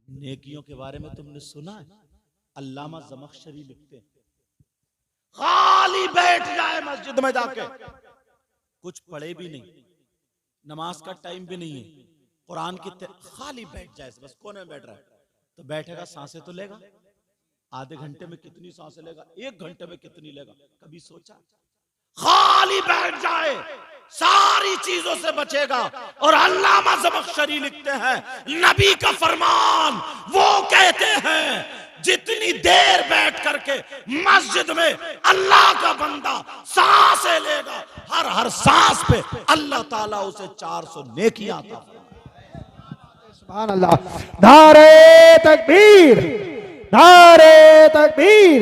नेकियों के बारे में तुमने सुना है? अल्लामा ज़मख़शरी लिखते हैं, खाली बैठ जाए मस्जिद में जाके, कुछ पढ़े भी नहीं, नमाज का टाइम भी नहीं है, कुरान की खाली बैठ जाए, बस कोने में बैठ रहा है, तो बैठेगा, सांसें तो लेगा, आधे घंटे में कितनी सांसें लेगा, एक घंटे में कितनी लेगा, कभी सोचा? खाली बैठ जाए, सारी चीजों से बचेगा। और अल्लामा ज़मख़शरी लिखते हैं, नबी का फरमान, वो कहते हैं जितनी देर बैठ करके मस्जिद में अल्लाह का बंदा सांसें लेगा, हर हर सांस पे अल्लाह ताला उसे 400 नेकियां अता फरमाएगा। सुभान अल्लाह। नारे तकबीर, नारे तकबीर,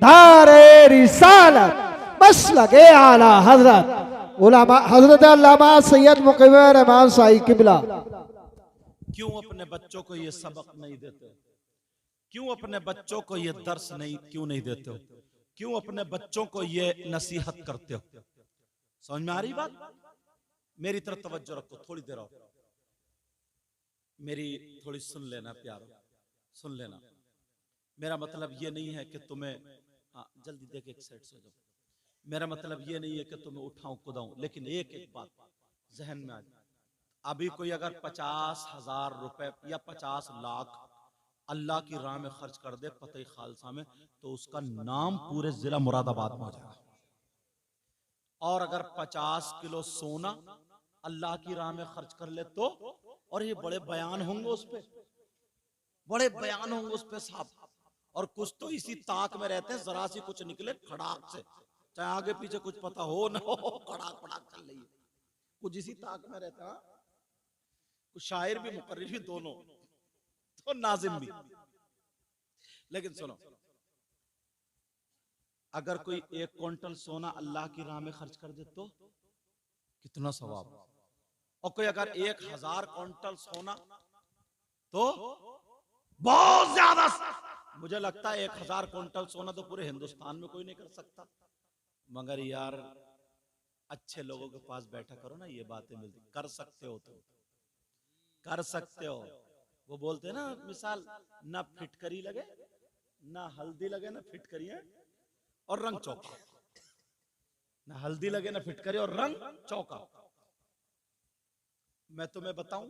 नारे रिसालत, मसलके आला हजरत उलमा हजरत अल्लामा सैयद मुक़ीम रहमान साई किबला। क्यों अपने बच्चों को ये सबक नहीं देते? क्यों अपने बच्चों को ये दर्स नहीं क्यों नहीं देते हो? क्यों अपने बच्चों को ये नसीहत करते हो? समझ में आ रही बात? मेरी तरफ तवज्जो रखो, थोड़ी देर और मेरी थोड़ी सुन लेना प्यारो, सुन लेना। मेरा मतलब ये नहीं है कि तुम्हें जल्दी देख एक साइड से जाओ, मेरा मतलब ये नहीं है कि तुम्हें उठाऊं कुदाऊं, लेकिन एक एक बात जहन में आ जाए। अभी कोई अगर 50,000 रुपए या 50 लाख अल्लाह की राह में खर्च कर दे पतई खालसा में, तो उसका नाम पूरे जिला मुरादाबाद में हो जाएगा। और अगर 50 किलो सोना अल्लाह की राह में खर्च कर ले तो, और ये बड़े बयान होंगे उस पे, बड़े बयान होंगे उस पे साहब। और कुछ तो इसी ताक में रहते हैं, जरा सी कुछ निकले खड़ाक से, चाहे आगे पीछे कुछ पता हो ना हो, खड़ाक खड़ाक चल रही है, कुछ इसी ताक में रहता है। कुछ शायर भी मुकर्रिर भी दोनों, तो नाजिम भी। लेकिन सुनो, अगर कोई 1 क्विंटल सोना अल्लाह की राह में खर्च कर दे तो कितना सवाब, और कोई अगर 1000 क्विंटल सोना तो बहुत ज्यादा। मुझे लगता है 1000 क्विंटल सोना तो पूरे हिंदुस्तान में कोई नहीं कर सकता। मगर यार अच्छे लोगों के पास बैठा करो ना, ये बातें मिलती, कर सकते हो तो कर सकते हो। वो बोलते हैं ना, मिसाल, ना फिटकरी लगे ना हल्दी लगे ना फिटकरी है और रंग चौका, ना हल्दी लगे ना फिटकरी और रंग चौका। मैं तुम्हें बताऊं,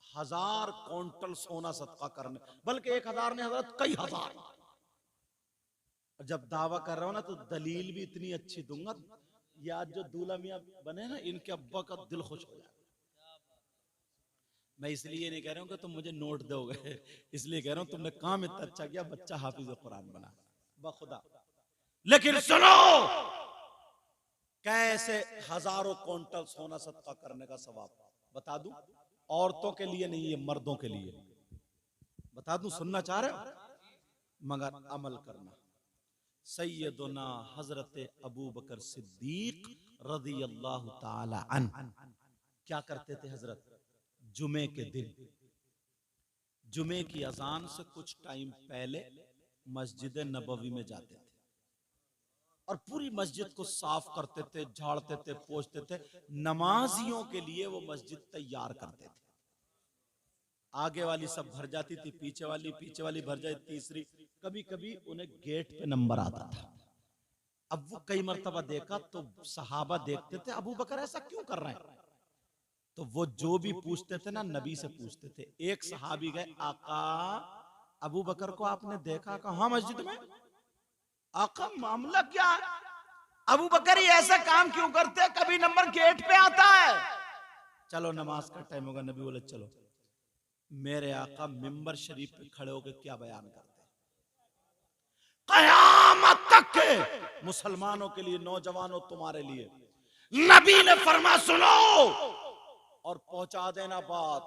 1000 क्विंटल सोना सदका करने, बल्कि 1000 ने हजरत कई हजार। जब दावा कर रहा हूं ना तो दलील भी इतनी अच्छी दूंगा, ये आज जो दूल्हा मियां बने ना, इनके अब्बा का दिल खुश हो जाए। मैं इसलिए नहीं कह रहा हूं कि तुम मुझे नोट दोगे, इसलिए कह रहा हूं तुमने काम इतना अच्छा किया, बच्चा हाफिज कुरान बना बखुदा। लेकिन सुनो, कैसे हजारों क्विंटल सोना सदका करने का सवाब बता दूं। औरतों के लिए नहीं, ये मर्दों के लिए बता दूं। सुनना चाह रहे हो? मगर अमल करना। सैयदुना हजरत अबू बकर सिद्दीक रज़ी अल्लाह ताला अन्हु क्या करते थे हजरत? जुमे के दिन, जुमे की अजान से कुछ टाइम पहले मस्जिद नबवी में जाते थे और पूरी मस्जिद को साफ करते थे, झाड़ते थे, पोंछते थे। नमाजियों के लिए वो मस्जिद तैयार करते थे। आगे वाली सब भर जाती थी, पीछे वाली भर जाती, तीसरी, कभी कभी उन्हें गेट पे नंबर आता था। अब वो कई मर्तबा देखा तो सहाबा देखते थे, अबू बकर ऐसा क्यों कर रहे हैं? तो वो जो भी पूछते थे ना, नबी से पूछते थे। एक सहाबी गए, आका अबू बकर को आपने देखा? कहा मस्जिद में। आका मामला क्या है? अबू बकर ही ऐसा काम क्यों करते? कभी नंबर गेट पे आता है। चलो नमाज का टाइम होगा। नबी बोले चलो। मेरे आका मिंबर शरीफ पे खड़े होकर क्या बयान करते? क़यामत तक के मुसलमानों के लिए, नौजवानों तुम्हारे लिए, नबी ने फरमा सुनो और पहुंचा देना बात।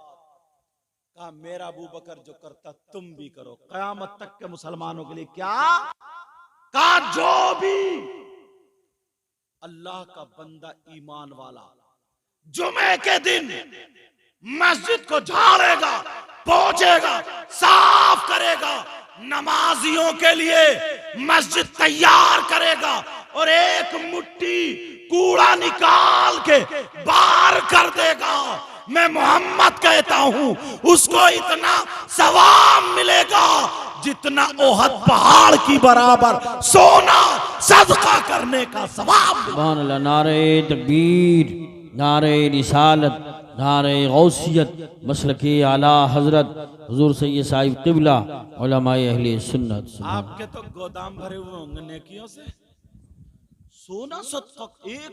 कहा मेरा अबू बकर जो करता तुम भी करो। क़यामत तक के मुसलमानों के लिए क्या? कहा जो भी अल्लाह का बंदा ईमान वाला जुमे के दिन मस्जिद को झाड़ेगा, पोंछेगा, साफ करेगा, नमाजियों के लिए मस्जिद तैयार करेगा, और एक मुट्ठी कूड़ा निकाल के बाहर कर देगा, मैं मोहम्मद कहता हूं उसको इतना सवाब मिलेगा जितना ओहद पहाड़ की बराबर सोना सदका करने का सवाब। सुभान अल्लाह। नारे तकबीर, नारे रिसालत, नारे गौसियत, मसलके आला हजरत हुजूर सैयद साहिब क़िबला उलमाए अहले सुन्नत। आपके तो गोदाम भरे हुए होंगे नेकियों से। सोना सदका एक,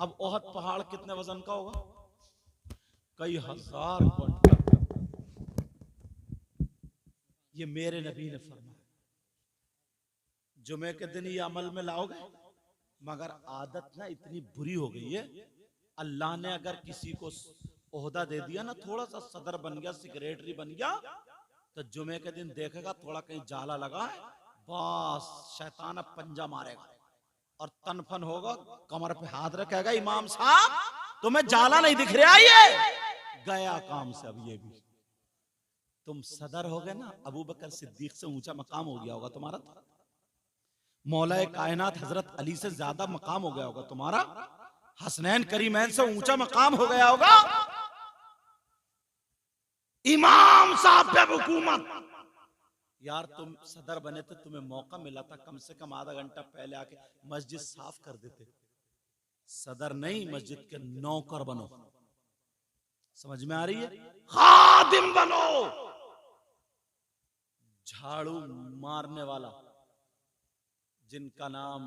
अब ओहद पहाड़ कितने वजन का होगा? कई हजार क्विंटल। ये मेरे नबी ने फरमाया, जुमे के दिन ये अमल में लाओगे। मगर आदत ना इतनी बुरी हो गई है, अल्लाह ने अगर किसी को ओहदा दे दिया ना, थोड़ा सा सदर बन गया, सेक्रेटरी बन गया, तो जुमे के दिन देखेगा थोड़ा कहीं जाला लगा है, बस शैतान अब पंजा मारेगा और तनफन होगा, कमर पे हाथ रखेगा, इमाम साहब तुम्हें जाला नहीं दिख रहा, ये गया काम से। अब ये भी तुम सदर हो गए ना, अबू बकर सिद्दीक से ऊंचा मकाम हो गया होगा तुम्हारा, मौलाए कायनात हजरत अली से ज्यादा मकाम हो गया होगा तुम्हारा, हसनैन करीमैन से ऊंचा मकाम हो गया होगा, इमाम साहब पे हुकूमत। यार तुम सदर बने थे, तुम्हें मौका मिला था कम से कम आधा घंटा पहले आके मस्जिद साफ कर देते। सदर नहीं, मस्जिद के नौकर बनो। समझ में आ रही है? खादिम बनो। झाड़ू मारने वाला, जिनका नाम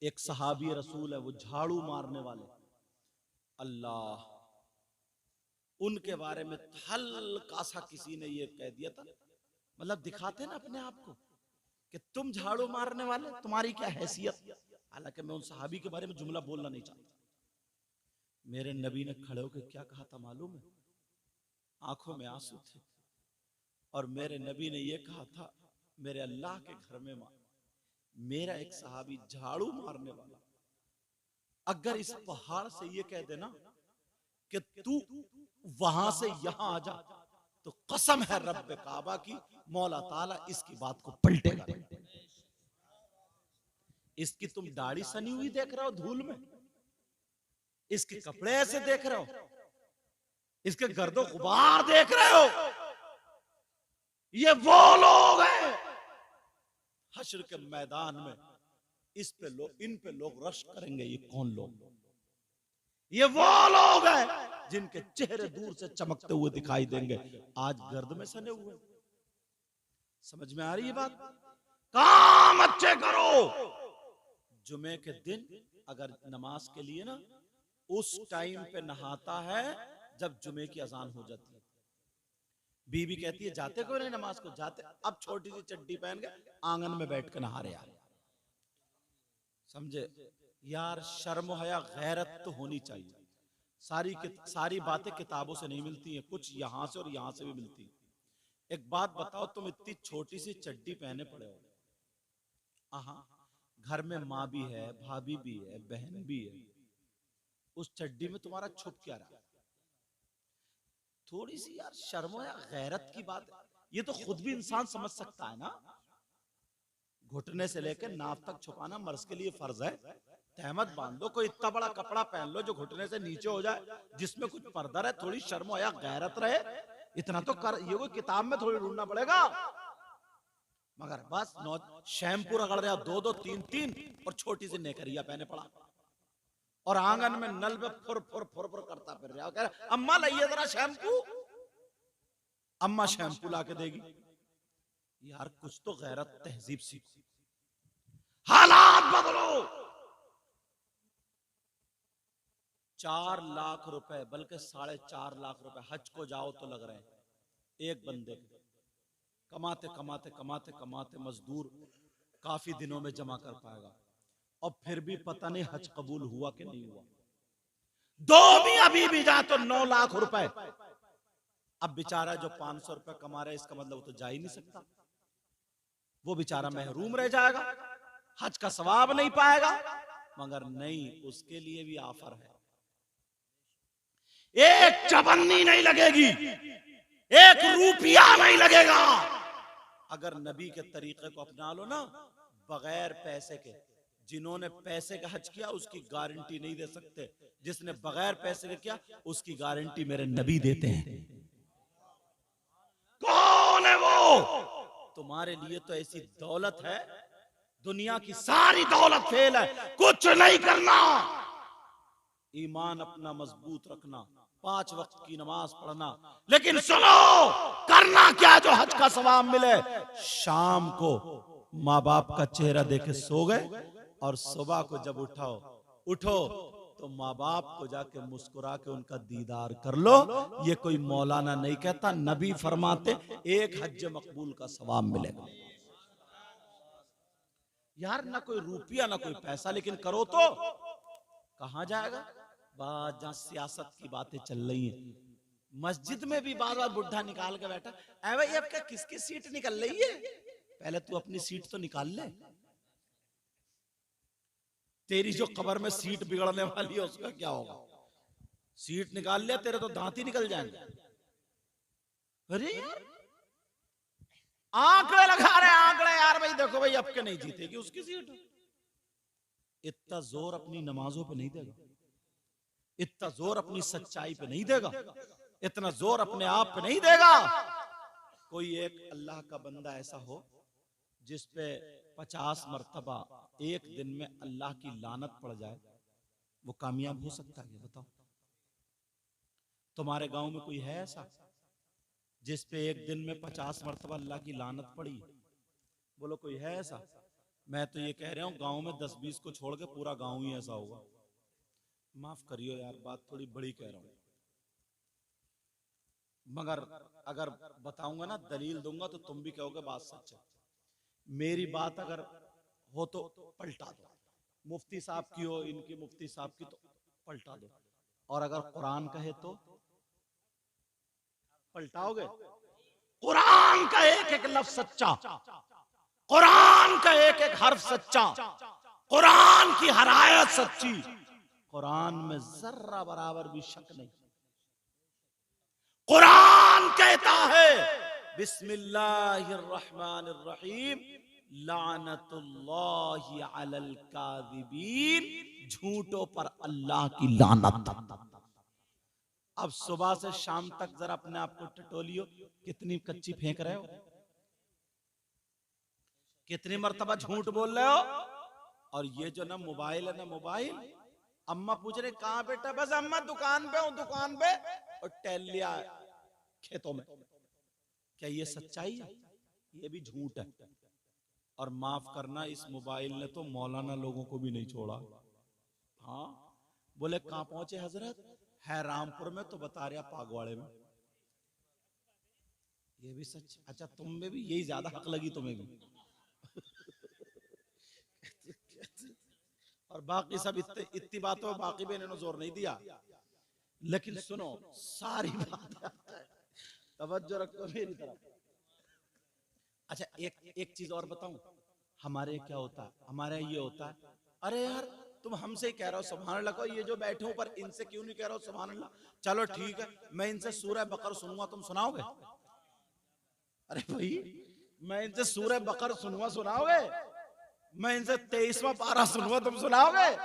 एक सहाबी रसूल है, वो झाड़ू मारने वाले, अल्लाह उनके बारे में हल्का सा किसी ने ये कह दिया था, मतलब दिखाते ना अपने आप को कि तुम झाड़ू मारने वाले, तुम्हारी क्या हैसियत। हालांकि मैं उन सहाबी के बारे में जुमला बोलना नहीं चाहता। मेरे नबी ने खड़े होकर क्या कहा था मालूम है? आंखों में आंसू थे, और मेरे नबी ने यह कहा था, मेरे अल्लाह के घर में मेरा एक सहाबी झाड़ू मारने वाला अगर इस पहाड़ से ये कह देना कि तू वहां से यहां आ जा, तो कसम है रब्बे काबा की, मौला ताला इसकी बात को पलटेगा। इसकी तुम दाढ़ी सनी हुई देख रहे हो धूल में, इसके कपड़े ऐसे देख रहे हो, इसके गर्दो गुबार देख रहे हो, ये वो लोग हैं हश्र के मैदान में, इन पे लोग रश करेंगे। ये कौन लोग? ये वो लोग हैं जिनके चेहरे दूर से चमकते हुए दिखाई देंगे, आज गर्द में सने हुए। समझ में आ रही है बात? काम अच्छे करो। जुमे के दिन अगर नमाज के लिए ना, उस टाइम पे नहाता है जब जुमे की अजान हो जाती है। बीवी कहती है जाते क्यों नहीं नमाज को? जाते। अब छोटी सी चड्डी पहन के आंगन में बैठ के नहा रहे यार। समझे यार? शर्म हया गैरत तो होनी चाहिए। सारी बातें किताबों से नहीं मिलती हैं, कुछ यहां से और यहां से भी मिलती हैं। एक बात बताओ, तुम इतनी छोटी सी चड्डी पहने पड़े हो, घर में माँ भी है, भाभी भी है, बहन भी है, उस चड्डी में तुम्हारा छुप क्या रहा? थोड़ी सी यार शर्म या गैरत की बात है। ये तो खुद भी इंसान समझ सकता है ना। घुटने से लेकर नाक तक छुपाना मर्द के लिए फर्ज है। तहमत बांध दो, कोई इतना बड़ा कपड़ा पहन लो जो घुटने से नीचे हो जाए, जिसमें कुछ पर्दा रहे, थोड़ी शर्म या गैरत रहे। इतना तो कर, ये कोई किताब में थोड़ी ढूंढना पड़ेगा। मगर बस शैम्पू रगड़ रहा, दो तीन और छोटी सी नेकरिया पहने पड़ा, और आंगन में नल पे फुर फुर फुर फुर करता फिर रहा। कह रहा अम्मा लाइए जरा शैम्पू। अम्मा शैम्पू ला के देगी। यार कुछ तो गैरत तहजीब सीखो, हालात बदलो। 4 लाख रुपए, बल्कि 4.5 लाख रुपए हज को जाओ तो लग रहे हैं एक बंदे। कमाते कमाते कमाते कमाते मजदूर काफी दिनों में जमा कर पाएगा, और फिर भी पता नहीं हज कबूल हुआ कि नहीं हुआ। 2 मियां बीवी जा तो 9 लाख रुपए। अब बेचारा जो 500 रुपए कमा रहा है, इसका मतलब वो तो जा ही नहीं सकता, वो बेचारा महरूम रह जाएगा, हज का सवाब नहीं पाएगा। मगर नहीं, उसके लिए भी ऑफर है। एक चवन्नी नहीं लगेगी, 1 रुपया नहीं लगेगा। अगर नबी के तरीके को अपना लो ना, बगैर पैसे के, जिन्होंने पैसे का हज किया उसकी गारंटी नहीं दे सकते, जिसने बगैर पैसे के किया उसकी गारंटी मेरे नबी देते हैं। कौन है वो? तुम्हारे लिए तो ऐसी दौलत है, दुनिया की सारी दौलत फेल है, कुछ नहीं करना, ईमान अपना मजबूत रखना, 5 वक्त की नमाज पढ़ना, लेकिन सुनो करना क्या जो हज का सवाब मिले। शाम को माँ बाप का चेहरा देखे सो गए और सुबह को जब उठो तो माँ बाप को जाके मुस्कुरा के उनका दीदार कर लो। ये कोई मौलाना नहीं कहता, नबी फरमाते एक हज मकबूल का सवाब मिलेगा। यार ना कोई रुपया ना कोई पैसा, लेकिन करो तो कहां जाएगा। बात जहां सियासत की बातें चल रही हैं, मस्जिद में भी बार बार बुढ़ा निकाल के बैठा, ऐ भाई अब क्या किसकी सीट निकल रही है, पहले तू अपनी सीट तो निकाल ले। तेरी जो कब्र में सीट बिगड़ने वाली है उसका क्या होगा? सीट निकाल ले, तेरे तो दांत ही निकल जाएंगे। अरे आंकड़े लगा रहे आंकड़े, यार भाई देखो भाई अब के नहीं जीतेगी उसकी सीट। इतना जोर अपनी नमाजों पे नहीं देगा, इतना जोर अपनी सच्चाई पे नहीं देगा, इतना जोर अपने आप पे नहीं देगा। कोई एक अल्लाह का बंदा ऐसा हो जिस पे 50 मर्तबा एक दिन में अल्लाह की लानत पड़ जाए, वो कामयाब हो सकता है? बताओ, तुम्हारे गांव में कोई है ऐसा जिस पे एक दिन में 50 मर्तबा अल्लाह की लानत पड़ी? बोलो कोई है ऐसा? मैं तो ये कह रहा हूं गांव में 10-20 को छोड़ के पूरा गांव ही ऐसा होगा। माफ करियो यार, बात थोड़ी बड़ी कह रहा हूं, मगर अगर बताऊंगा ना, दलील दूंगा तो तुम भी कहोगे बात सच है। मेरी बात अगर हो तो पलटा दो, मुफ्ती साहब की हो, इनकी मुफ्ती साहब की, तो पलटा दो, और अगर कुरान कहे तो पलटाओगे? कुरान का एक एक लफ्ज सच्चा, कुरान का एक एक हर्फ सच्चा, कुरान की हर आयत सच्ची, कुरान में जर्रा बराबर भी शक नहीं। कुरान कहता है बिस्मिल्लाहिर्रहमानिर्रहीम लानतुल्लाहि अलल काज़िबीन, झूठों पर अल्लाह की लानत। अब सुबह से शाम तक जरा अपने आप को टटोलियो, कितनी कच्ची फेंक रहे हो, कितनी मर्तबा झूठ बोल रहे हो। और ये जो ना मोबाइल है ना, मोबाइल, अम्मा पूछ रहे कहां बेटा, बस अम्मा दुकान पे हूं, दुकान पे, और टहल लिया खेतों में। क्या ये सच्चाई है? ये भी झूठ है। और माफ करना, इस मोबाइल ने तो मौलाना लोगों को भी नहीं छोड़ा। हाँ, बोले कहां पहुंचे हजरत? है रामपुर में, तो बता रहा पागवाड़े में। ये भी सच। अच्छा, तुम में भी यही ज्यादा हक लगी तुम्हें भी। और बाकी सब इतनी बातों में बाकी भी इन्होंने जोर नहीं दिया। लेकिन सुनो, सारी बात तवज्जो रखो मेरी तरफ। अच्छा, एक चीज और बताऊं, हमारे क्या होता है, हमारे ये होता है, अरे यार तुम हमसे ही कह रहे हो सुभान अल्लाह को, ये जो बैठे हो पर इनसे क्यों नहीं कह रहे हो सुभान अल्लाह? चलो ठीक है, मैं इनसे सूरह बकर सुनूंगा, तुम सुनाओगे? अरे भाई, मैं इनसे सूरह बकर सुनूंगा, सुनाओगे? मैं इनसे 23वां पारा सुनूंगा, तुम सुनाओगे?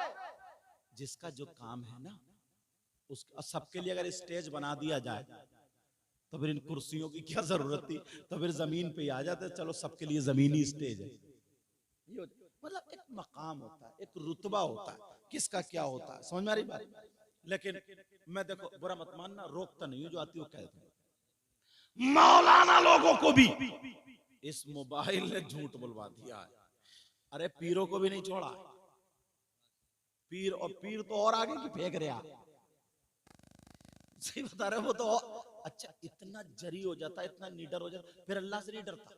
जिसका जो काम है ना, उस सबके लिए अगर स्टेज बना दिया जाए तो फिर इन कुर्सियों की क्या जरूरत थी? तो फिर जमीन पे आ जाते, चलो सबके लिए जमीनी स्टेज है। ये मतलब एक मकाम होता है, एक रुतबा होता है, किसका क्या होता है, समझ में आ रही बात? लेकिन मैं देखो, बुरा मत मानना, रोकता नहीं हूं, जो आती वो कहते हैं। मौलाना लोगों को भी इस मोबाइल ने झूठ बुलवा दिया है। अरे पीरों को भी नहीं छोड़ा, पीर तो और आगे की फेंक रहा। सही बता रहे हो, वो तो अच्छा इतना जरी हो जाता, इतना निडर हो जाता, फिर अल्लाह से नहीं डरता,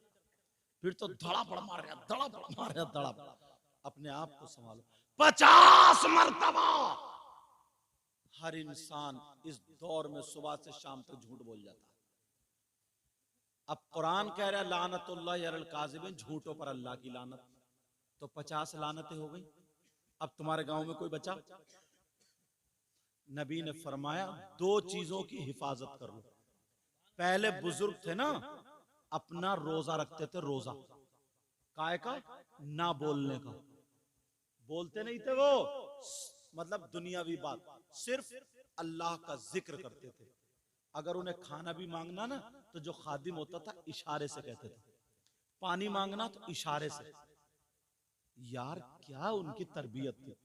फिर तो धड़ा पड़ मार गया, धड़ा पड़ मार गया, धड़ा पड़। अपने आप को संभालो। 50 मर्तबा हर इंसान इस दौर में सुबह से शाम तक झूठ बोल जाता है। अब कुरान कह रहा है लानतुल्लाहि अलल काज़िबीन, झूठों पर अल्लाह की लानत, तो 50 लानतें हो गई। अब तुम्हारे गांव में कोई बचा? नबी ने फरमाया 2 चीजों की हिफाजत कर लो। पहले बुजुर्ग थे ना, अपना रोजा रखते थे, रोजा काय का, ना बोलने का। बोलते नहीं थे वो, मतलब दुनियावी बात, सिर्फ अल्लाह का जिक्र करते थे। अगर उन्हें खाना भी मांगना ना तो जो खादिम होता था इशारे से कहते थे, पानी मांगना तो इशारे से। यार क्या उनकी तरबियत थी।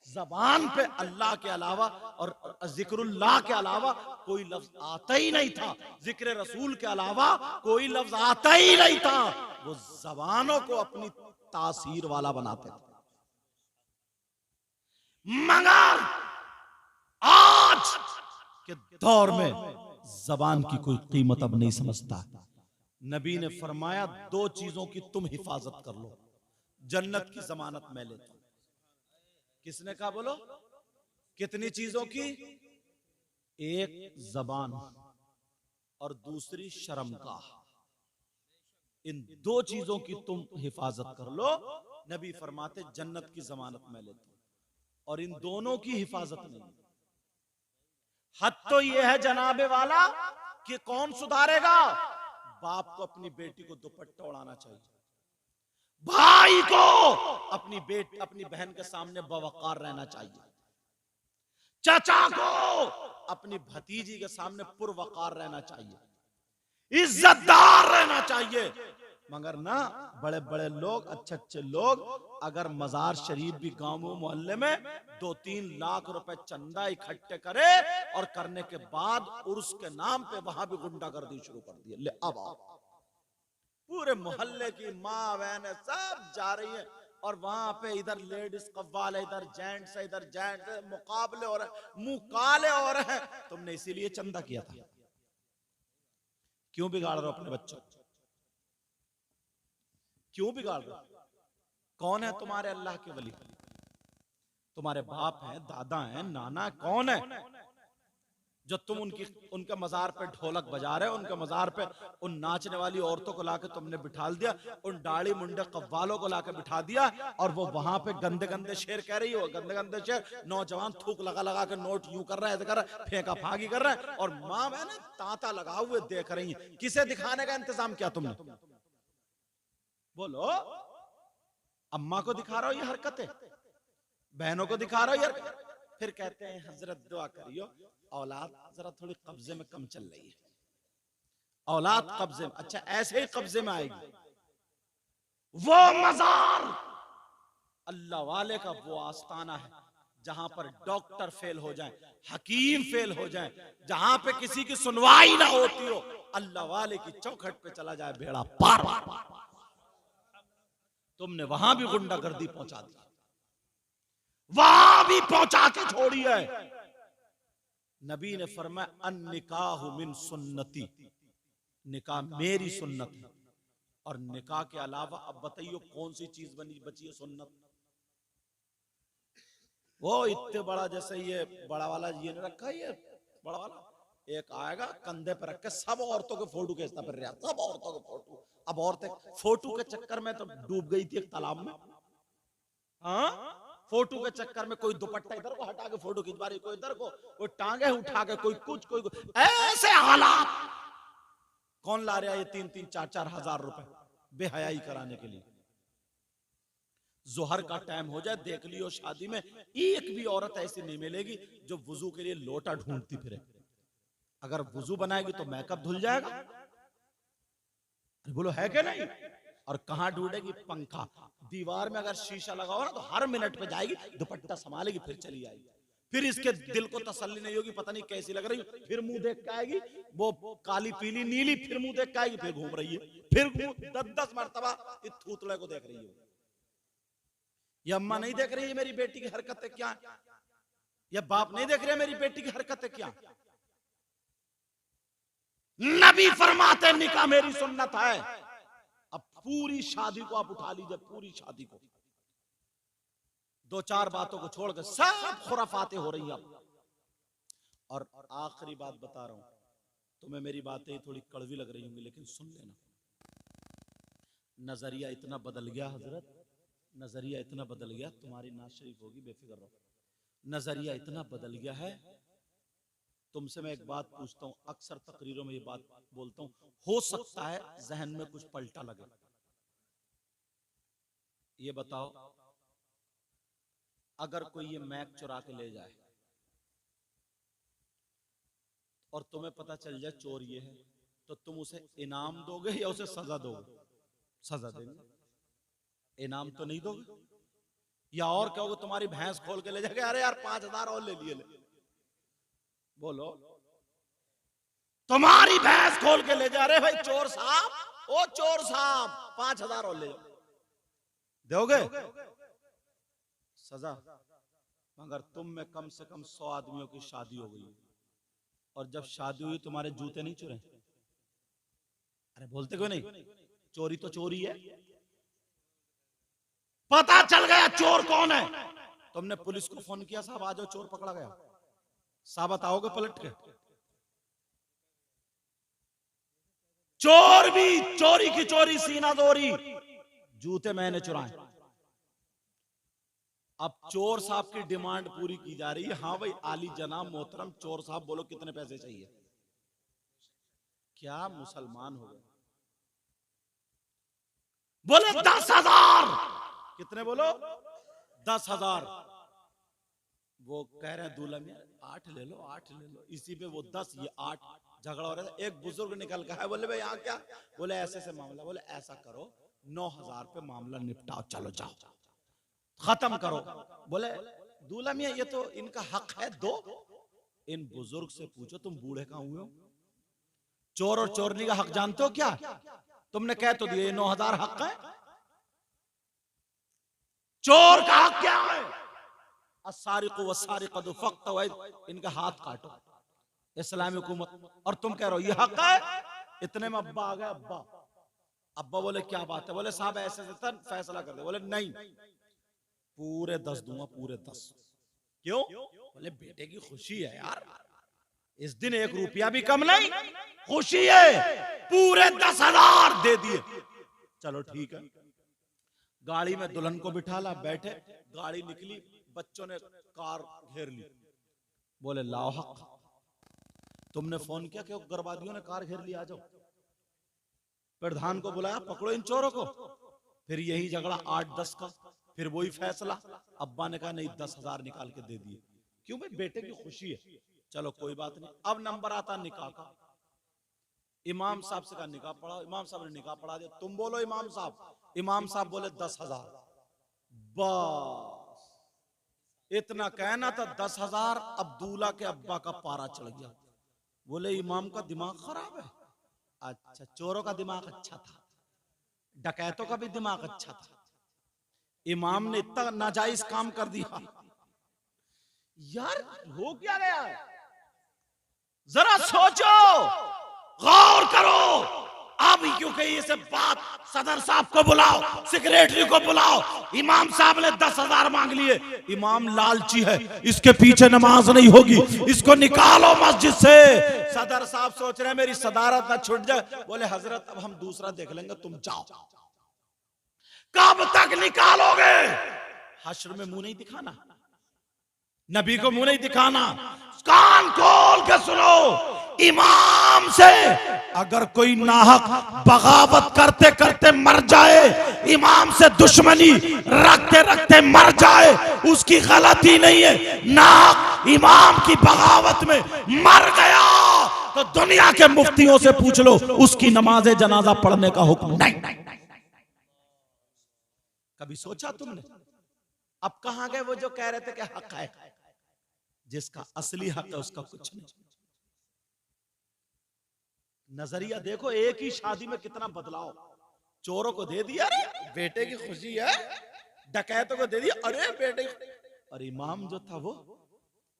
जबान पे अल्लाह के अलावा और जिक्रुल्लाह के अलावा कोई लफ्ज आता ही नहीं था, जिक्र रसूल के अलावा कोई लफ्ज आता ही नहीं था। वो जबानों को अपनी तासीर वाला बनाते थे। मगर आज के दौर में जबान की कोई कीमत अब नहीं समझता। नबी ने फरमाया दो चीजों की तुम हिफाजत कर लो, जन्नत की जमानत मैं लेता हूं। किसने कहा बोलो? कितनी चीजों की? एक जबान और दूसरी शर्मगाह। इन दो चीजों की तुम हिफाजत कर लो, नबी फरमाते जन्नत की जमानत मैं लेता हूं। और इन दोनों की हिफाजत नहीं। हद तो यह है जनाबे वाला कि कौन सुधारेगा? बाप को अपनी बेटी को दुपट्टा उड़ाना चाहिए, भाई को अपनी बहन के सामने बवकार रहना चाहिए, चाचा को अपनी भतीजी के सामने पुरवकार रहना चाहिए, इज्जतदार रहना चाहिए। मगर ना बड़े बड़े लोग, अच्छे अच्छे लोग अगर मजार शरीफ भी गांव मोहल्ले में 2-3 लाख रुपए चंदा इकट्ठे करे और करने के बाद उर्स के नाम पे वहां भी गुंडागर्दी शुरू कर दी। ले अब आओ, पूरे मोहल्ले की माँ बहन सब जा रही है और वहां पे इधर लेडीज कव्वाल है, इधर जेंट्स है, इधर जेंट्स है, मुकाबले हो रहे, मुंह काले हो रहे हैं। तुमने इसीलिए चंदा किया था। क्यों बिगाड़ रहे हो अपने बच्चों? क्यों बिगाड़ रहे हो? कौन है तुम्हारे अल्लाह के वली? तुम्हारे बाप हैं, दादा हैं, नाना है? कौन है जो तुम उनके मजार पे ढोलक बजा रहे हो? उनके मजार पे उन नाचने वाली औरतों को लाके तुमने बिठा दिया, उन दाढ़ी मुंडे कव्वालों को लाके बिठा दिया और वो वहां पे गंदे गंदे शेर कह रही हो, गंदे गंदे शेर। नौजवान थूक लगा लगा के नोट यूं कर रहा है, ऐसे कर रहा है, फेंका फागी कर रहा है, और माँ बहन तांता लगा हुए देख रही है। किसे दिखाने का इंतजाम किया तुमने? बोलो। अम्मा को दिखा रहा हो ये हरकतें, बहनों को दिखा रहा हो ये। फिर कहते हैं हजरत दुआ करियो, औलाद जरा थोड़ी कब्जे में कम चल रही है, औलाद कब्जे में। अच्छा ऐसे ही कब्जे में आएगी। वो मजार अल्लाह वाले का वो आस्ताना है जहां पर डॉक्टर फेल हो जाए, हकीम फेल हो जाए, जहां पे किसी की सुनवाई ना होती हो, अल्लाह वाले की चौखट पे चला जाए बेड़ा पार। तुमने वहां भी गुंडागर्दी पहुंचा दी, वहां भी पहुंचा के छोड़ी है। नबी ने फरमाया अन्निकाहु मिन सुन्नती, निकाह मेरी सुन्नत है। और निकाह के अलावा अब बताइए कौन सी चीज बची है सुन्नत? वो इतने बड़ा जैसे ये बड़ा वाला ये ने रखा, ये बड़ा वाला एक आएगा कंधे पर रख के सब औरतों के फोटो खींचता फिर रहा, सब औरतों के फोटो। अब औरतें फोटो के चक्कर में तो डूब गई थी एक तालाब में। हाँ, फोटो के चक्कर में कोई दुपट्टा इधर को हटा के फोटो खिंचवा रही, कोई इधर को, कोई टांगे उठा के, कोई कुछ, कोई ऐसे हालात। कौन ला रहा है ये 3-3, 4-4 हजार रुपए बेहयाई कराने के लिए? जोहर का टाइम हो जाए, देख लियो शादी में एक भी औरत ऐसी नहीं मिलेगी जो वुजू के लिए लोटा ढूंढती फिरे। अगर वुजू बनाएगी तो मेकअप धुल जाएगा। बोलो है कि नहीं? और कहां ढूंढेगी? पंखा। दीवार में अगर शीशा लगा हो ना तो हर मिनट पे जाएगी, दुपट्टा संभालेगी, फिर चली आएगी। फिर इसके दिल को तसल्ली नहीं होगी, पता नहीं कैसी लग रही, फिर मुंह देख के आएगी, वो काली पीली नीली, फिर मुंह देख के आएगी, फिर घूम रही है, फिर 10-10 मरतबा इस थूतले को देख रही है। ये अम्मा नहीं देख रही है मेरी बेटी की हरकतें क्या, या बाप नहीं देख रहे मेरी बेटी की हरकतें क्या? नबी फरमाते निकाह मेरी सुन्नत है। अब पूरी शादी को आप उठा लीजिए, पूरी शादी को 2-4 बातों को छोड़कर सब खुराफातें हो रही हैं। और आखिरी बात बता रहा हूं, तुम्हें मेरी बातें थोड़ी कड़वी लग रही होंगी, लेकिन सुन लेना। नजरिया इतना बदल गया हजरत, नजरिया इतना बदल गया, तुम्हारी नाज शरीफ होगी बेफिक्र रहो। नजरिया इतना बदल गया है। तुमसे मैं एक बात पूछता हूं, अक्सर तकरीरों में ये बात बोलता हूं, हो सकता है जहन में कुछ पलटा लगे। ये बताओ अगर कोई ये मैक चुरा के ले जाए और तुम्हें पता चल जाए चोर ये है, तो तुम उसे इनाम दोगे या उसे सजा दोगे? सजा देंगे, इनाम तो नहीं दोगे। या और कहोगे तुम्हारी भैंस खोल के ले जाएगा, अरे यार 5,000 और ले लिए ले। बोलो, तुम्हारी भैंस खोल के ले जा रहे भाई चोर साहब, ओ चोर साहब 5,000 और ले जाओ, दोगे सजा? मगर तुम में कम से कम 100 आदमियों की शादी हो गई, और जब शादी हुई तुम्हारे जूते नहीं चुरे? अरे बोलते क्यों नहीं? चोरी तो चोरी है। पता चल गया चोर कौन है, तुमने पुलिस को फोन किया, साहब आ जाओ चोर पकड़ा गया, साहब आओगे पलट के? चोर भी चोरी की चोरी सीना दोरी, जूते मैंने चुराए। अब चोर साहब की डिमांड पूरी की जा रही है। हाँ भाई, आली जनाब मोहतरम चोर साहब बोलो कितने पैसे चाहिए? क्या मुसलमान हो गए? बोले 10,000। कितने बोलो? 10,000। वो कह रहे हैं दूल्हा मियां 8 ले लो, 8 ले लो। इसी पे वो 10 ये 8 झगड़ा हो रहा था। एक बुजुर्ग निकल का है, बोले भाई यहाँ क्या? बोले ऐसे से मामला। बोले ऐसा करो 9,000 पे मामला निपटाओ, चलो जाओ खत्म करो। बोले दूल्हा मियां ये तो इनका हक है, दो। इन बुजुर्ग से पूछो तुम बूढ़े कहां हुए हो? चोर और चोरनी का हक जानते हो क्या? तुमने कह तो दिया 9,000 हक है। चोर का हक क्या है? अस्सारिक़ु वस्सारिक़तु फ़क़्तउ, इनका हाथ काटो, इस्लामी हुकूमत। और तुम कह रहे हो ये हक है। इतने में अब्बा आ गए। अब्बा बोले क्या बात है? बोले साहब ऐसे से फैसला कर दे। बोले नहीं, पूरे 10 दूंगा, पूरे 10। क्यों? बोले बेटे की खुशी है यार, इस दिन 1 रुपया भी कम नहीं, खुशी है, पूरे 10,000 दे दिए। चलो ठीक है। गाड़ी में दुल्हन को बिठाला, बैठे, गाड़ी निकली, बच्चों ने कार घेर ली। बोले लाओ हक, तुमने फोन किया कि उग्रवादियों ने कार घेर लिया, आ जाओ। प्रधान को बुलाया, पकड़ो इन चोरों को। फिर यही झगड़ा 8-10 का, फिर वही फैसला। अब्बा ने कहा नहीं, 10,000 निकाल के दे दिए। क्यों भाई? बेटे की खुशी है। चलो कोई बात नहीं। अब नंबर आता निकाह का। इमाम साहब से कहा निकाह पढ़ाओ। इमाम साहब ने निकाह पढ़ा दिया। तुम बोलो इमाम साहब। इमाम साहब बोले 10,000। बस इतना कहना था, 10,000। अब दूल्हा के अब्बा का पारा चढ़ गया। बोले इमाम का दिमाग खराब है। अच्छा, चोरों का दिमाग अच्छा था, डकैतों का भी दिमाग अच्छा था। इमाम ने इतना नाजायज काम कर दिया। यार हो क्या गया? जरा सोचो, गौर करो। अब क्योंकि ये सब बात, सदर साहब को बुलाओ, सेक्रेटरी को बुलाओ। इमाम साहब ने 10,000 मांग लिए। इमाम लालची है, इसके पीछे नमाज नहीं होगी, इसको निकालो मस्जिद से। सदर साहब सोच रहे हैं मेरी सदारत ना छूट जाए। बोले हजरत अब हम दूसरा देख लेंगे, तुम जाओ। कब तक निकालोगे? हश्र में मुंह नहीं दिखाना, नबी को मुंह नहीं दिखाना। कान खोल के सुनो, इमाम से अगर कोई नाहक बगावत करते करते मर जाए, इमाम से दुश्मनी रखते रखते मर जाए, उसकी गलती नहीं है। नाहक इमाम की बगावत में मर गया तो दुनिया के मुफ्तियों से पूछ लो, उसकी नमाज जनाजा पढ़ने का हुक्म नहीं। कभी सोचा तुमने? अब कहां गए वो जो कह रहे थे कि हक है? जिसका असली हक है उसका कुछ नहीं। नजरिया देखो, एक ही शादी में कितना बदलाव। चोरों को दे दिया, अरे बेटे की खुशी है। डकैतों को दे दिया, अरे बेटे। और इमाम जो था वो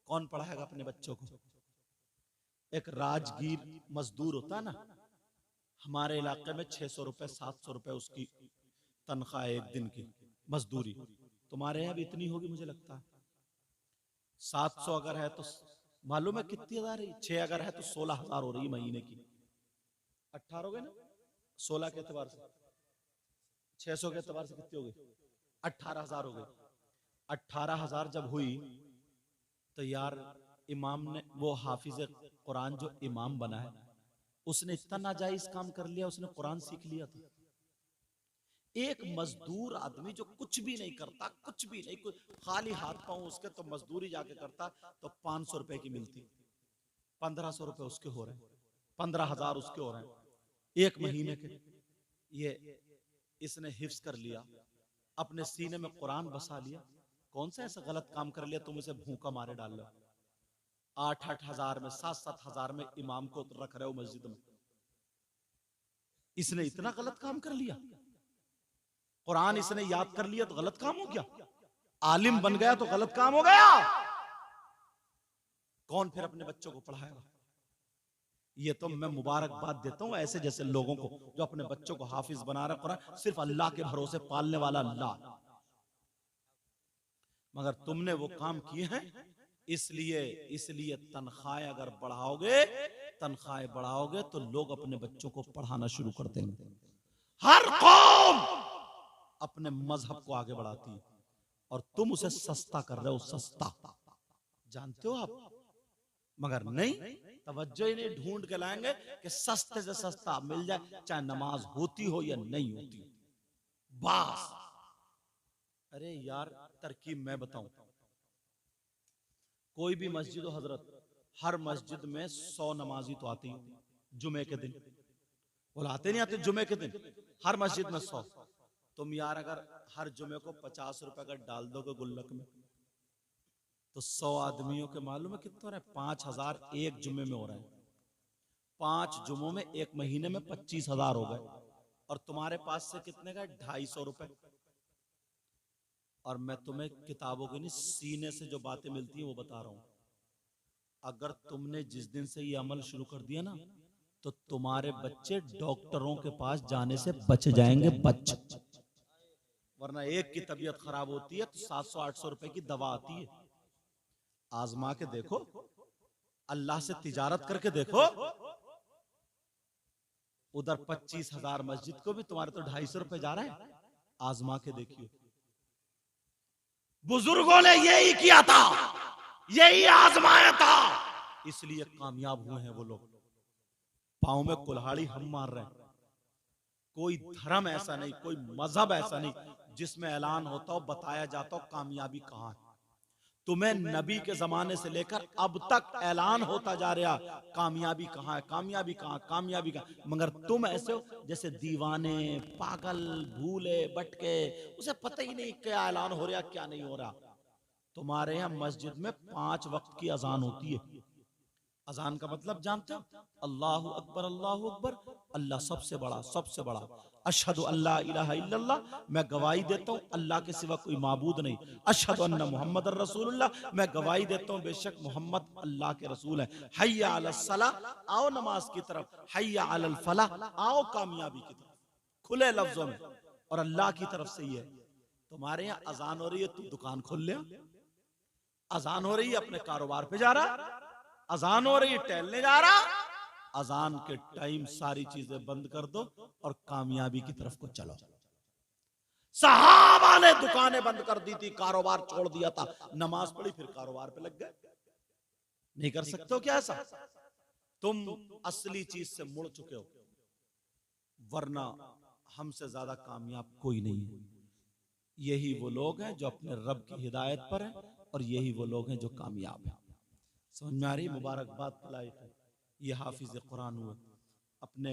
कौन पढ़ाएगा अपने बच्चों को? एक राजगीर मजदूर होता ना, हमारे इलाके में 600 रुपए 700 रुपए उसकी तनख्वाह है एक दिन की मजदूरी। तुम्हारे यहाँ भी इतनी होगी मुझे लगता है। 700 अगर है तो मालूम है कितनी हजार है? 6 अगर है तो 16,000 हो रही है महीने की। 18 हो गए ना, 16 के एतबार से, 600 के एतबार से कितनी हो गई? 18,000 हो गई। 18,000 जब हुई तो यार इमाम ने, वो हाफिज कुरान जो इमाम बना है, उसने इतना नाजायज काम कर लिया। उसने कुरान सीख लिया था। एक मजदूर आदमी जो कुछ भी नहीं करता, कुछ भी नहीं, खाली हाथ पांव उसके, तो मजदूरी जाके करता तो 500 रुपए की मिलती, 1500 रुपए उसके हो रहे हैं, 15,000 उसके हो रहे हैं एक महीने के। ये इसने हिफ्स कर लिया, अपने सीने में कुरान बसा लिया, कौन सा ऐसा गलत काम कर लिया तुम इसे भूखा मारे डाल लो? 8-8 हजार में, 7-7 हजार में इमाम को रख रहे हो मस्जिद में, इसने इतना गलत काम कर लिया। कुरान इसने याद कर लिया तो गलत काम हो गया, आलिम बन गया तो गलत काम हो गया। कौन फिर अपने बच्चों को पढ़ाएगा? ये तो मैं मुबारकबाद देता हूं ऐसे जैसे लोगों को जो अपने बच्चों को हाफिज बना रहे कुरान, सिर्फ अल्लाह के भरोसे पालने वाला अल्लाह। मगर तुमने वो काम किए हैं, इसलिए तनख्वाहें अगर बढ़ाओगे, तनख्वाहें बढ़ाओगे तो लोग अपने बच्चों को पढ़ाना शुरू कर देंगे। हर कौम अपने मजहब को आगे बढ़ाती है और तुम उसे सस्ता कर रहे हो, सस्ता, जानते हो आप? मगर नहीं, तवज्जो ही नहीं, ढूंढ के लाएंगे कि सस्ते से सस्ता मिल जाए, चाहे नमाज होती हो या नहीं होती, बस। अरे यार, तरकीब मैं बताऊं, कोई भी मस्जिद हो हजरत, हर मस्जिद में 100 नमाजी तो आती जुमे के दिन, बोला आते नहीं आते जुमे के दिन, हर मस्जिद में 100। तुम यार अगर हर जुमे को 50 रुपए का डाल दोगे गुल्लक में, तो 100 आदमियों के मालूम है कितना हो रहा है? 5,000 एक जुमे में हो रहा है। 5 जुमों में एक महीने में 25,000 हो गए, और तुम्हारे पास से कितने का? 250 रुपए। और मैं तुम्हें किताबों के नहीं, सीने से जो बातें मिलती हैं वो बता रहा हूं। अगर तुमने जिस दिन से ये अमल शुरू कर दिया ना, तो तुम्हारे बच्चे डॉक्टरों के पास जाने से बच जाएंगे, बच। वरना एक की तबीयत खराब होती है तो 700-800 रुपए की दवा आती है। आजमा के देखो, अल्लाह से तिजारत करके देखो। उधर 25,000 मस्जिद को भी तुम्हारे तो 250 रुपए जा रहा है, आजमा के देखिए। बुजुर्गों ने यही किया था, यही आजमाया था, इसलिए कामयाब हुए हैं वो लोग। पांव में कुल्हाड़ी हम मार रहे हैं। कोई धर्म ऐसा नहीं, कोई मजहब ऐसा नहीं जिसमें ऐलान होता हो, बताया जाता हो कामयाबी कहां है। तुम्हें नबी के जमाने से लेकर अब तक ऐलान होता जा रहा, कामयाबी कहां है, कामयाबी कहां, कामयाबी कहां। मगर तुम ऐसे हो जैसे दीवाने, पागल, भूले भटके, उसे पता ही नहीं क्या ऐलान हो रहा क्या नहीं हो रहा। तुम्हारे यहाँ मस्जिद में 5 वक्त की अजान होती है। अजान का मतलब जानते हो? अल्लाहु अकबर, अल्लाहु अकबर, अल्लाह सबसे बड़ा, सबसे बड़ा। अशहदु अल्ला इलाहा इल्लल्लाह, मैं गवाही देता हूँ अल्लाह के सिवा कोई माबूद नहीं। अशहदु अन्ना मुहम्मद रसूलुल्लाह, मैं गवाही देता हूँ बेशक मोहम्मद अल्लाह के रसूल है। हय्या अलस सलाह, आओ नमाज की तरफ। हय्या अलल फलाह, आओ कामयाबी की तरफ। खुले लफ्जों में, और अल्लाह की तरफ से ही है। तुम्हारे यहाँ अजान हो रही है, तू दुकान खोल ले। अजान हो रही है, अपने कारोबार पे जा रहा। अजान हो रही है, टहलने जा रहा। अजान के टाइम सारी चीजें बंद कर दो और कामयाबी की तरफ को चलो। सहाबा ने दुकानें बंद कर दी थी, कारोबार छोड़ दिया था, नमाज पढ़ी, फिर कारोबार पे लग गए। नहीं कर सकते हो क्या ऐसा? तुम असली चीज से मुड़ चुके हो, वरना हमसे ज्यादा कामयाब कोई नहीं है। यही वो लोग हैं जो अपने रब की हिदायत पर हैं, और यही वो लोग हैं जो कामयाब हैं। समझ में आ रही? मुबारकबाद पलाई है, ये हाफिज कुरान हुए, अपने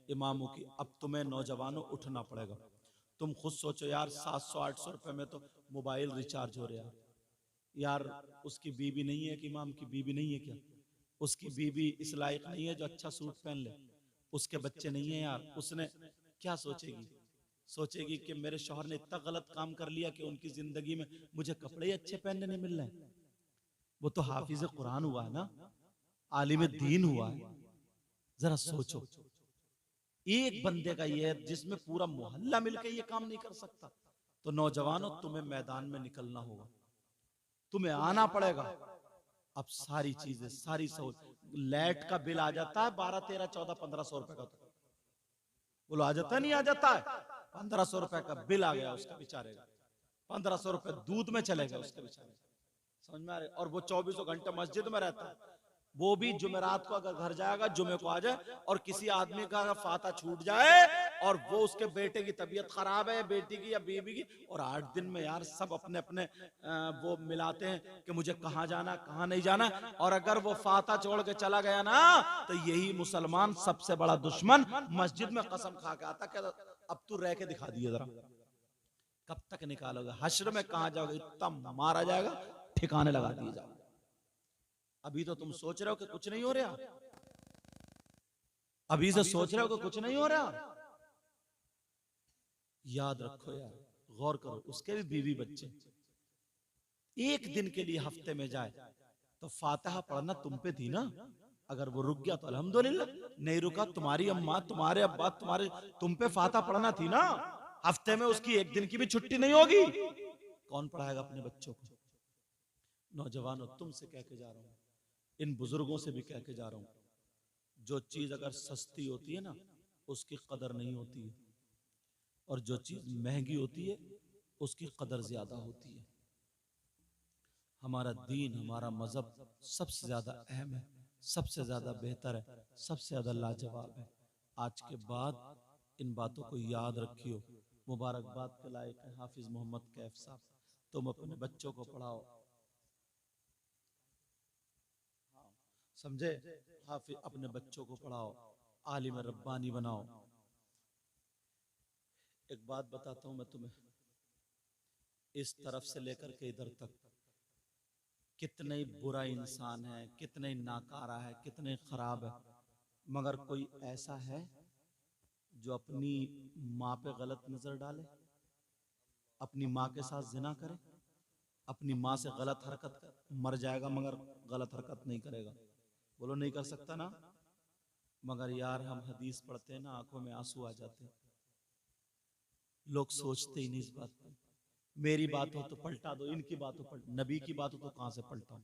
इमामों की। अब तुम्हें नौजवानों उठना पड़ेगा। तुम खुद सोचो यार, 700-800 रुपए में तो मोबाइल रिचार्ज हो रहा है यार। उसकी बीवी नहीं है कि इमाम की बीवी नहीं है क्या? उसकी बीवी इस लायक नहीं है जो अच्छा सूट पहन ले? उसके बच्चे नहीं है यार, उसने क्या सोचेगी? सोचेगी कि मेरे शौहर ने इतना गलत काम कर लिया कि उनकी जिंदगी में मुझे कपड़े अच्छे पहनने नहीं मिल रहे। वो तो हाफिज कुरान हुआ है ना, आलिम दीन हुआ है। जरा सोचो, एक बंदे का ये है जिसमें पूरा मोहल्ला मिलकर ये काम नहीं कर सकता। तो नौजवानों, तुम्हें मैदान में निकलना होगा, तुम्हें आना पड़ेगा। अब सारी चीजें, सारी सहूलत, लाइट का बिल आ जाता है 12, 13, 14, 1500 रुपए का। तो बोलो आ जाता नहीं? आ जाता है। 1500 रुपए का बिल आ गया उसका बेचारे का, 1500 रुपए दूध में चले गए उसके बेचारे। समझ में आ रहे? और वो 24 घंटे मस्जिद में रहता है, वो भी जुमेरात को अगर घर जाएगा, जुमे को आ जाए, और किसी आदमी का अगर फाता छूट जाए और वो उसके बेटे की तबीयत खराब है, बेटी की या बीवी की, और 8 दिन में यार सब अपने अपने वो मिलाते हैं कि मुझे कहाँ जाना कहाँ नहीं जाना, और अगर वो फाता छोड़ के चला गया ना, तो यही मुसलमान सबसे बड़ा दुश्मन मस्जिद में कसम खा के आता कि अब तू रह के दिखा दिए जरा, कब तक निकालोगे, हश्र में कहाँ जाओगे, इतना मारा जाएगा, ठिकाने लगा दिए जाओगे। अभी तो तुम सोच रहे हो कि कुछ नहीं हो रहा, अभी से सोच रहे हो कि कुछ नहीं हो रहा। याद रखो यार, गौर करो, उसके भी बीवी बच्चे, एक दिन के लिए हफ्ते में जाए तो फातिहा पढ़ना तुम पे थी ना, अगर वो रुक गया तो अल्हम्दुलिल्लाह, नहीं रुका तुम्हारी अम्मा तुम्हारे अब्बा तुम्हारे तुम पे फातिहा पढ़ना थी ना, हफ्ते में उसकी एक दिन की भी छुट्टी नहीं होगी, कौन पढ़ाएगा अपने बच्चों को। नौजवानों, तुमसे कह के जा रहा हूं, इन बुजुर्गों से भी कह के जा रहा हूं, जो चीज अगर सस्ती होती है ना उसकी कदर नहीं होती है, और जो चीज महंगी होती है उसकी कदर ज्यादा होती है। हमारा दीन, हमारा मजहब सबसे ज्यादा अहम है, सबसे ज्यादा बेहतर है, सबसे ज्यादा लाजवाब है। आज के बाद इन बातों को याद रखियो। मुबारकबाद के लायक है हाफिज मोहम्मद कैफ साहब, तुम अपने बच्चों को पढ़ाओ, समझे, हाफिज अपने बच्चों को पढ़ाओ, आलिम रब्बानी बनाओ। एक बात बताता हूं मैं तुम्हें, इस तरफ से लेकर के इधर तक कितने ही बुरा इंसान है, कितने ही नाकारा है, कितने खराब है, मगर कोई ऐसा है जो अपनी माँ पे गलत नजर डाले, अपनी माँ के साथ जिना करे, अपनी माँ से गलत हरकत कर, मर जाएगा मगर गलत हरकत नहीं करेगा, बोलो नहीं कर सकता ना। मगर यार हम हदीस पढ़ते हैं ना, आंखों में आंसू आ जाते हैं, लोग सोचते ही नहीं इस बात पर। मेरी बात हो तो पलटा दो, इनकी बात हो पलट, नबी की बात हो तो कहां से पलटाऊं।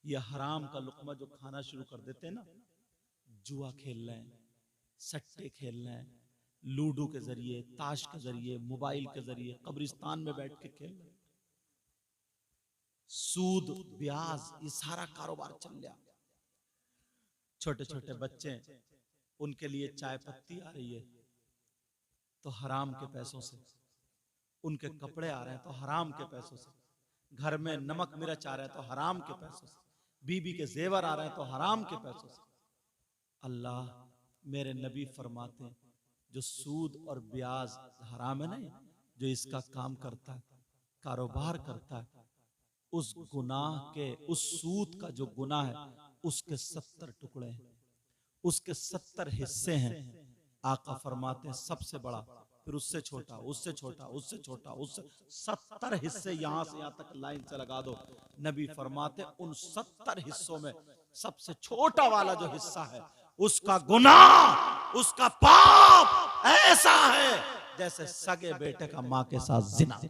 ये हराम का लुकमा जो खाना शुरू कर देते हैं ना, जुआ खेल रहे हैं, सट्टे खेल रहे हैं, लूडो के जरिए, ताश के जरिए, मोबाइल के जरिए, कब्रिस्तान में बैठ के खेल रहे हैं, सूद ब्याज, ये सारा कारोबार चल रहा। छोटे छोटे बच्चे, उनके लिए चाय पत्ती आ रही है तो हराम के पैसों से, उनके कपड़े आ रहे हैं तो हराम के पैसों से, घर में नमक मिर्च आ रहा है तो हराम के पैसों से, बीबी के जेवर आ रहे हैं तो हराम के पैसों से। अल्लाह मेरे नबी फरमाते हैं जो सूद और ब्याज हराम है ना, जो इसका काम करता है, कारोबार करता है, उस गुनाह के, उस सूद का जो गुनाह है उसके 70 टुकड़े हैं, उसके 70 हिस्से हैं। आका फरमाते हैं सबसे बड़ा, फिर उससे छोटा, उससे छोटा, उससे छोटा, उससे 70 हिस्से, यहां से यहां तक लाइन से लगा दो। नबी फरमाते उन 70 हिस्सों में सबसे छोटा वाला जो हिस्सा है उसका गुनाह, उसका पाप ऐसा है जैसे सगे बेटे का मां के साथ जिना।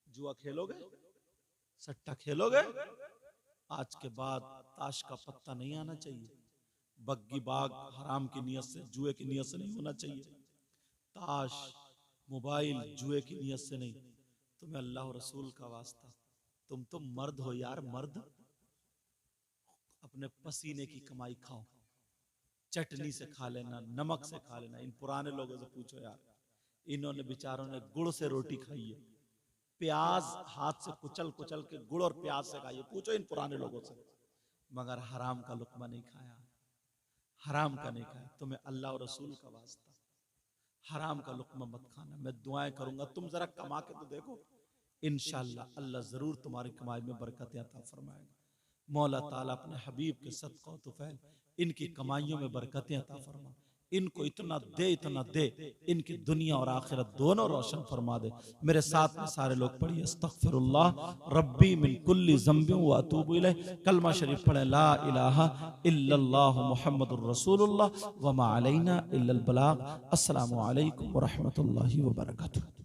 जुआ खेलोगे, सट्टा खेलोगे, आज के बाद ताश का पत्ता नहीं आना चाहिए, बग्गी बाग हराम की नियत से, जुए की नियत से नहीं होना चाहिए, ताश मोबाइल जुए की नियत से नहीं। तुम्हें अल्लाह और रसूल का वास्ता, तुम तो मर्द हो यार, मर्द, अपने पसीने की कमाई खाओ, चटनी से खा लेना, नमक से खा लेना। इन पुराने लोगों से पूछो यार, इन्होंने बेचारों ने गुड़ से रोटी खाई है, प्याज हाथ से कुचल कुचल के गुड़ और प्याज से खाई है, पूछो इन पुराने लोगों से, मगर हराम का लुकमा नहीं खाया, हराम का नहीं खाया। तुम्हें अल्लाह और रसूल का वास्ता, हराम का लुकमा मत खाना। मैं दुआएं करूंगा, तुम जरा कमा के तो देखो, इंशाअल्लाह अल्लाह जरूर तुम्हारी कमाई में बरकत अता फरमाएगा। मौला ताला अपने हबीब के सदक़ा व तुफ़ैल इनकी कमाइयों में बरकतें अता फरमा, इनको इतना दे, इनकी दुनिया और आखिरत दोनों रोशन फरमा दे। मेरे साथ में सारे लोग पढ़िए, अस्तग़फिरुल्लाह रब्बी मिन कुल्ली ज़ंबिन व अतूबु इलैह। कलमा शरीफ पढ़े, ला इलाहा इल्लल्लाह मुहम्मदुर रसूलुल्लाह व मा अलैना इल्लल बलाग। अस्सलामु अलैकुम व रहमतुल्लाहि व बरकातुहू।